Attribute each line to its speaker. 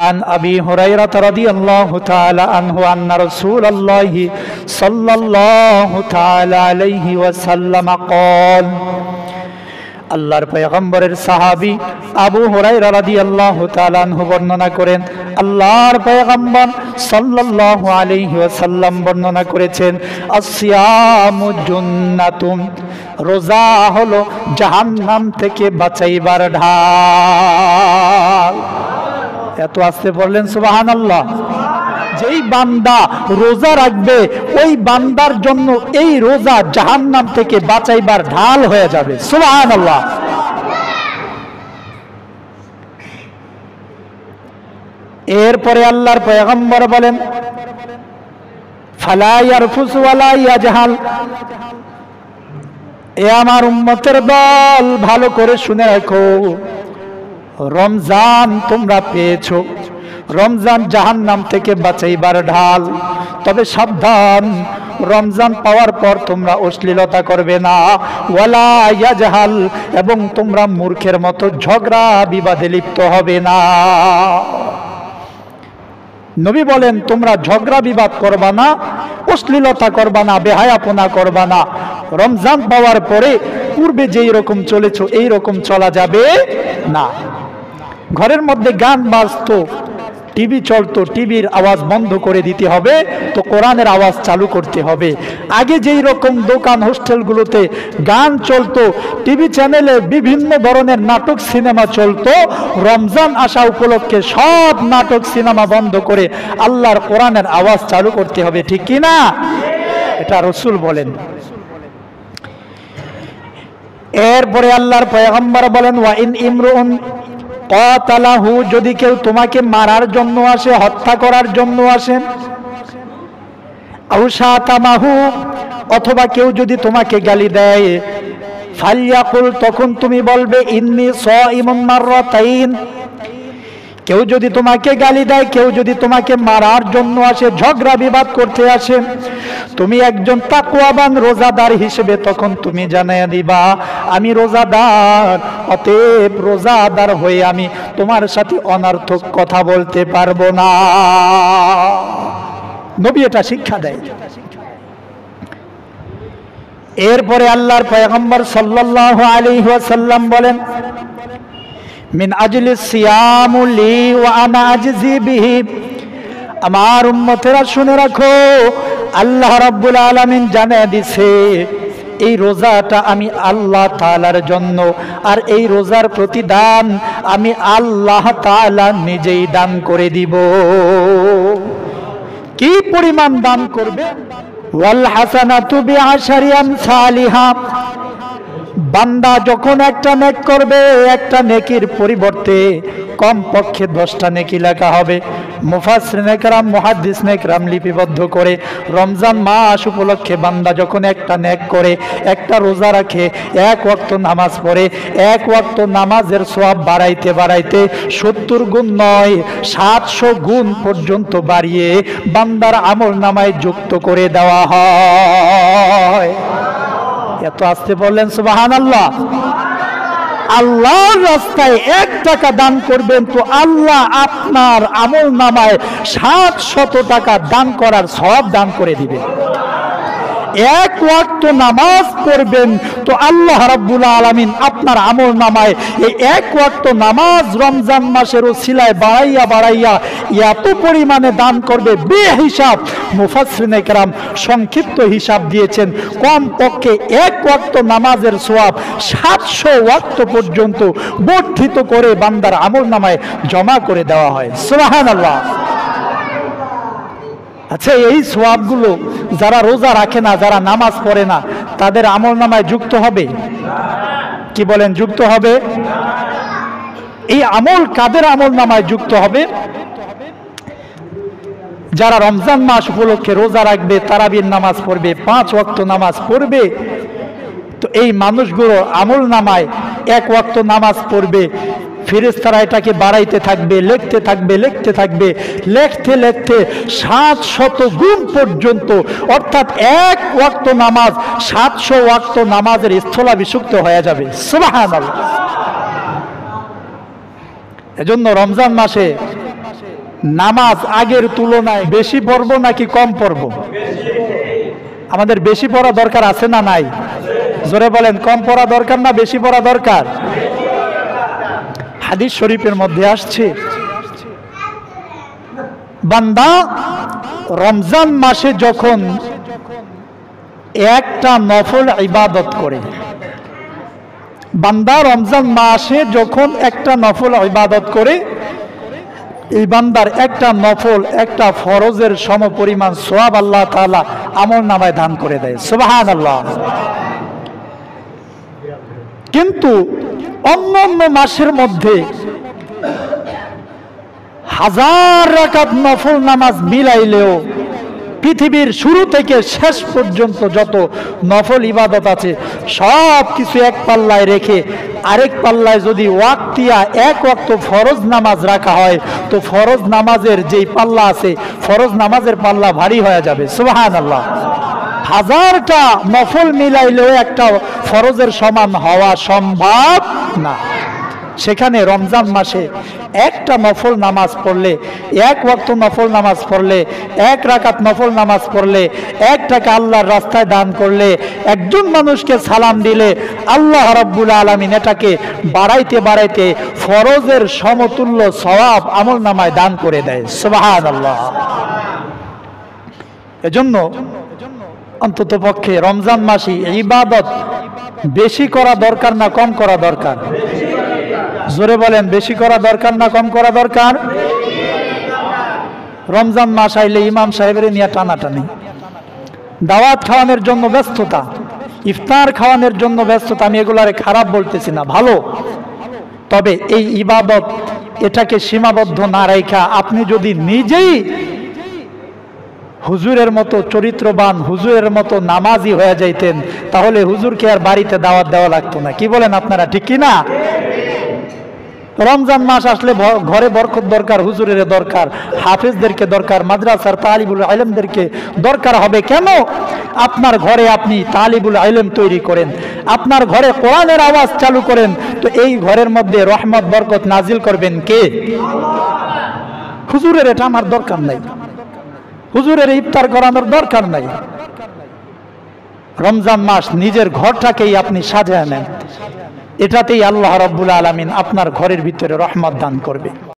Speaker 1: عن أبي هريرة رضي الله تعالى عنه أن رسول الله صلى الله تعالى عليه وسلم قال আল্লাহর পয়গম্বরের সাহাবী আবু হুরায়রা রাদিয়াল্লাহু তাআলা আনহু বর্ণনা করেন আল্লাহর পয়গম্বর সাল্লাল্লাহু আলাইহি ওয়াসাল্লাম বর্ণনা করেছেন আসিয়ামু জুন্নাতুন রোজা হলো জাহান্নাম থেকে বাঁচাইবার ঢাল। এত আস্তে বললেন সুবহানাল্লাহ। যেই বান্দা রোজা রাখবে ওই বান্দার জন্য এই রোজা জাহান্নাম থেকে বাঁচাইবার ঢাল হয়ে যাবে। সুবহানাল্লাহ। এরপরে আল্লাহর পয়গম্বর বলেন ফালা ইয়ারফুস ওয়ালা ইয়াজহাল। এ আমার উম্মতের দল ভালো করে শুনে রাখো, রমজান তোমরা পেয়েছো, রমজান জাহান্নাম থেকে বাঁচাইবার ঢাল। তবে সাবধান, রমজান পাওয়ার পর তোমরা অশ্লীলতা করবে না, ওয়ালা ইয়াজহাল, এবং তোমরা মূর্খের মতো ঝগড়া বিবাদে লিপ্ত হবে না। নবী বলেন তোমরা ঝগড়া বিবাদ করবা না, অশ্লীলতা করবা না, বেহায়াপনা করবা না। রমজান পাওয়ার পরে পূর্বে যেই রকম চলেছো এই রকম চলা যাবে না। ঘরের মধ্যে গান বাজতো, টিভি চলতো, টিভির আওয়াজ বন্ধ করে দিতে হবে, তো কোরআনের আওয়াজ চালু করতে হবে। আগে যেই রকম দোকান হোস্টেলগুলোতে গান চলতো, টিভি চ্যানেলে বিভিন্ন ধরনের নাটক সিনেমা চলতো, রমজান আসা উপলক্ষে সব নাটক সিনেমা বন্ধ করে আল্লাহর কোরআনের আওয়াজ চালু করতে হবে। ঠিক কি না? এটা রাসূল বলেন। এরপরে আল্লাহর পয়গম্বর বলেন ওয়া ইন ইমরুন কাতালাহু, যদি কেউ তোমাকে মারার জন্য আসে, হত্যা করার জন্য আসে, আও শাতামাহু, অথবা কেউ যদি তোমাকে গালি দেয়, ফালইয়াকুল, তখন তুমি বলবে ইন্নী সাইমুন মাররাতাইন। কেউ যদি তোমাকে গালি দেয়, কেউ যদি তোমাকে মারার জন্য আসে, ঝগড়া বিবাদ করতে আসে, তুমি একজন তাকওয়াবান রোজাদার হিসেবে তখন তুমি জানিয়ে দিবা আমি রোজাদার, অতএব রোজাদার হয়ে আমি তোমার সাথে অনর্থক কথা বলতে পারবো না। নবী এটা শিক্ষা দেয়। এরপরে আল্লাহর পয়গম্বর সাল্লাল্লাহু আলাইহি ওয়াসাল্লাম বলেন মিন আজলি সিয়ামু লি ওয়া আনা আজজি বিহি। আমার উম্মতেরা শুনে রাখো, আল্লাহ রাব্বুল আলামিন জানিয়ে দিছে এই রোজাটা আমি আল্লাহ তাআলার জন্য, আর এই রোজার প্রতিদান আমি আল্লাহ তাআলা নিজেই দান করে দিব। কি পরিমাণ দান করবে? ওয়াল হাসানাতু বিআশারি আমসালিহা। বান্দা যখন একটা নেক করবে, একটা নেকির পরিবর্তে কমপক্ষে 10টা নেকি লেখা হবে। মুফাসসিরিনে কেরাম, মুহাদ্দিসিনে কেরাম লিপিবদ্ধ করে রমজান মাস উপলক্ষে বান্দা যখন একটা নেক করে, একটা রোজা রাখে, এক ওয়াক্ত নামাজ পড়ে, এক ওয়াক্ত নামাজের সওয়াব বাড়াইতে বাড়াইতে 70 গুণ নয় 700 গুণ পর্যন্ত বাড়িয়ে বান্দার আমলনামায় যুক্ত করে দেওয়া হয়। এত আসতে বললেন সুবহানাল্লাহ। আল্লাহর রাস্তায় 1 টাকা দান করবেন তো আল্লাহ আপনার আমলনামায় 700 টাকা দান করার সওয়াব দান করে দিবেন। 1 ওয়াক্ত নামাজ পড়বেন তো আল্লাহ রাব্বুল আলামিন আপনার আমলনামায় এই 1 ওয়াক্ত নামাজ রমজান মাসের ওসিলায় বাড়াইয়া বাড়াইয়া এত পরিমাণে দান করবে বেহিসাব। মুফাসসিরিনে কেরাম সংক্ষিপ্ত হিসাব দিয়েছেন, কম পক্ষে 1 ওয়াক্ত নামাজের সওয়াব 700 ওয়াক্ত পর্যন্ত বর্ধিত করে বান্দার আমলনামায় জমা করে দেওয়া হয়। সুবহানাল্লাহ। আচ্ছা, এই সওয়াবগুলো যারা রোজা রাখে না, যারা নামাজ পড়ে না, তাদের আমলনামায় যুক্ত হবে? কি বলেন, যুক্ত হবে? এই আমল কাদের আমলনামায় যুক্ত হবে? যারা রমজান মাস উপলক্ষে রোজা রাখবে, তারাবির নামাজ পড়বে, 5 ওয়াক্ত নামাজ পড়বে, তো এই মানুষগুলো আমলনামায় 1 ওয়াক্ত নামাজ পড়বে, ফেরেশতারা এটাকে বাড়াইতে থাকবে, লিখতে থাকবে, লিখতে থাকবে, লিখতে লিখতে 700 গুণ পর্যন্ত, অর্থাৎ 1 ওয়াক্ত নামাজ 700 ওয়াক্ত নামাজের স্থলাভিষিক্ত হয়ে যাবে। সুবহানাল্লাহ। এজন্য রমজান মাসে নামাজ আগের তুলনায় বেশি পড়ব নাকি কম পড়ব? আমাদের বেশি পড়া দরকার আছে না নাই? জোরে বলেন, কম পড়া দরকার না বেশি পড়া দরকার? হাদিস শরীফের মধ্যে আসছে, বান্দা রমজান মাসে যখন একটা নফল ইবাদত করে, বান্দা রমজান মাসে যখন একটা নফল ইবাদত করে, এই বান্দার একটা নফল একটা ফরজের সমপরিমাণ সওয়াব আল্লাহ তাআলা আমলনামায় দান করে দেয়। সুবহানাল্লাহ। কিন্তু অন্যান্য মাসের মধ্যে হাজার রাকাত নফল নামাজ মিলাইলেও পৃথিবীর শুরু থেকে শেষ পর্যন্ত যত নফল ইবাদত আছে সব কিছু এক পাল্লায় রেখে আরেক পাল্লায় যদি ওয়াক্তিয়া এক ওয়াক্ত ফরজ নামাজ রাখা হয় তো ফরজ নামাজের যেই পাল্লা আছে ফরজ নামাজের পাল্লা ভারী হয়ে যাবে। সুবহানাল্লাহ। হাজারটা নফল মিলাইলেও একটা ফরজের সমান হওয়া সম্ভব না। সেখানে রমজান মাসে একটা নফল নামাজ পড়লে, এক ওয়াক্ত নফল নামাজ পড়লে, এক রাকাত নফল নামাজ পড়লে, 1 টাকা আল্লাহর রাস্তায় দান করলে, একজন মানুষকে সালাম দিলে আল্লাহ রাব্বুল আলামিন এটাকে বাড়াইতে বাড়াইতে ফরজের সমতুল্য সওয়াব আমলনামায় দান করে দেয়। সুবহানাল্লাহ। এজন্য অন্ততপক্ষে রমজান মাসে ইবাদত বেশি করা দরকার না কম করা দরকার? জোরে বলেন, বেশি করা দরকার না কম করা দরকার? রমজান মাস আইলে ইমাম সাহেবের নিয়ে টানাটানি, দাওয়াত খাওয়ানোর জন্য ব্যস্ততা, ইফতার খাওয়ানোর জন্য ব্যস্ততা। আমি এগুলারে খারাপ বলতেছি না, ভালো। তবে এই ইবাদত এটাকে সীমাবদ্ধ না রাখা আপনি যদি নিজেই হুজুরের মতো চরিত্রবান, হুজুরের মতো নামাজি হয়ে যাইতেন তাহলে হুজুরকে আর বাড়িতে দাওয়াত দেওয়া লাগতো না। কি বলেন আপনারা, ঠিক কি না? রমজান মাস আসলে ঘরে বরকত দরকার, হুজুরের দরকার, হাফেজদেরকে দরকার, মাদ্রাসার তালিবুল ইলমদেরকে দরকার হবে। কেন? আপনার ঘরে আপনি তালিবুল ইলম তৈরি করেন, আপনার ঘরে কোরআনের আওয়াজ চালু করেন, তো এই ঘরের মধ্যে রহমত বরকত নাজিল করবেন কে? হুজুরের এটা আমার দরকার নাই, হুজুরের ইফতার করানোর দরকার নাই। রমজান মাস নিজের ঘরটাকেই আপনি সাজায় নেন, এটাতেই আল্লাহ রাব্বুল আলামিন আপনার ঘরের ভিতরে রহমত দান করবে।